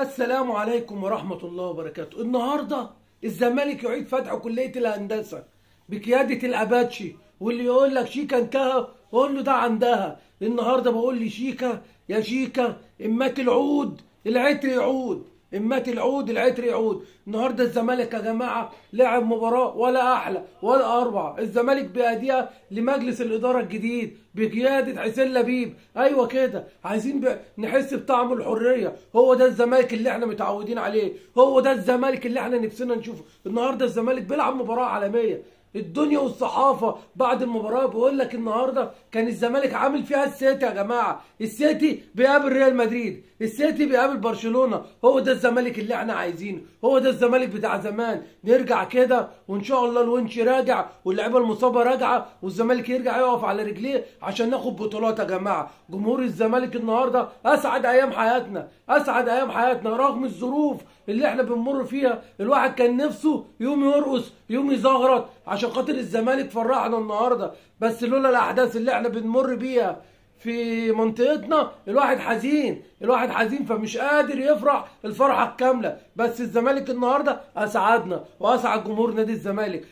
السلام عليكم ورحمة الله وبركاته. النهاردة الزمالك يعيد فتح كلية الهندسة بقيادة الأباتشي، واللي يقول لك شيكا انتهى قول له ده عندها. النهاردة بقول لي شيكا يا شيكا إمات العود العتر يعود، إمات العود العتر يعود. النهاردة الزمالك يا جماعة لعب مباراة ولا أحلى ولا أروع. الزمالك بيهديها لمجلس الإدارة الجديد بقيادة حسين لبيب. أيوة كده عايزين نحس بطعم الحرية. هو ده الزمالك اللي احنا متعودين عليه، هو ده الزمالك اللي احنا نفسنا نشوفه. النهاردة الزمالك بيلعب مباراة عالمية. الدنيا والصحافه بعد المباراه بيقول لك النهارده كان الزمالك عامل فيها السيتي. يا جماعه السيتي بيقابل ريال مدريد، السيتي بيقابل برشلونه. هو ده الزمالك اللي احنا عايزينه، هو ده الزمالك بتاع زمان. نرجع كده وان شاء الله الونش راجع واللعيبه المصابه راجعه والزمالك يرجع يقف على رجليه عشان ناخد بطولات. يا جماعه جمهور الزمالك النهارده اسعد ايام حياتنا، اسعد ايام حياتنا رغم الظروف اللي احنا بنمر فيها. الواحد كان نفسه يوم يرقص يوم يزغرط عشان خاطر الزمالك فرحنا النهارده، بس لولا الاحداث اللي احنا بنمر بيها في منطقتنا الواحد حزين، الواحد حزين فمش قادر يفرح الفرحه الكامله. بس الزمالك النهارده اسعدنا واسعد جمهور نادي الزمالك.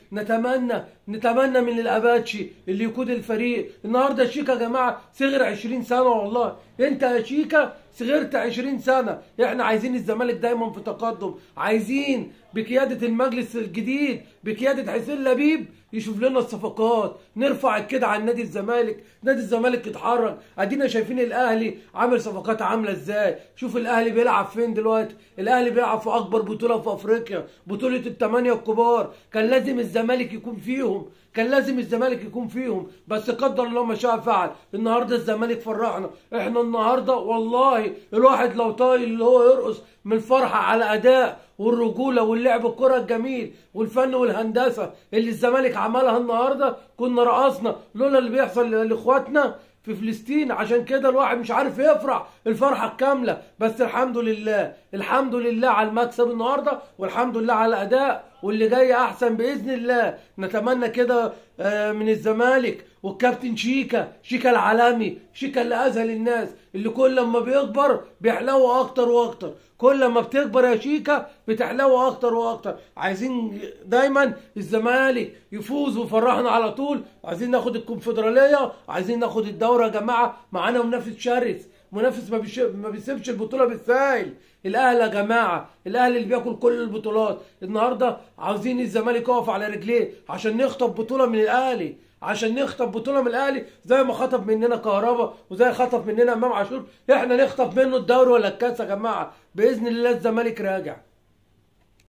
نتمنى من الاباتشي اللي يقود الفريق. النهارده شيكا يا جماعه صغر 20 سنه، والله انت يا شيكا صغرت 20 سنه. احنا عايزين الزمالك دايما في تقدم، عايزين بقياده المجلس الجديد بقياده حسين لبيب يشوف لنا الصفقات، نرفع الكده على نادي الزمالك. نادي الزمالك يتحرك. ادينا شايفين الاهلي عامل صفقات عامله ازاي. شوف الاهلي بيلعب فين دلوقتي، الاهلي بيلعب في اكبر بطوله في افريقيا، بطوله الثمانيه الكبار. كان لازم الزمالك يكون فيهم، كان لازم الزمالك يكون فيهم، بس قدر الله ما شاء فعل. النهارده الزمالك فرحنا. احنا النهارده والله الواحد لو طايل اللي هو يرقص من الفرحه على اداء والرجوله واللعب الكره الجميل والفن والهندسه اللي الزمالك عملها النهارده. كنا رقصنا لولا اللي بيحصل لاخواتنا في فلسطين. عشان كده الواحد مش عارف يفرح الفرحه الكامله. بس الحمد لله، الحمد لله على المكسب النهارده، والحمد لله على الاداء، واللي جاي احسن باذن الله. نتمنى كده من الزمالك والكابتن شيكا العالمي، شيكا اللي اذهل الناس، اللي كل ما بيكبر بيحلو اكتر واكتر. كل ما بتكبر يا شيكا بتحلو اكتر واكتر. عايزين دايما الزمالك يفوز ويفرحنا على طول. عايزين ناخد الكونفدراليه، عايزين ناخد الدوره يا جماعه. معانا منافس شرس، منافس ما بيسيبش البطوله بالساهل. الاهلي يا جماعه، الاهلي اللي بياكل كل البطولات. النهارده عاوزين الزمالك يقف على رجليه عشان نخطف بطوله من الاهلي، عشان نخطف بطوله من الاهلي زي ما خطف مننا كهربا وزي خطف مننا امام عاشور. احنا نخطف منه الدوري ولا الكاس يا جماعه. باذن الله الزمالك راجع.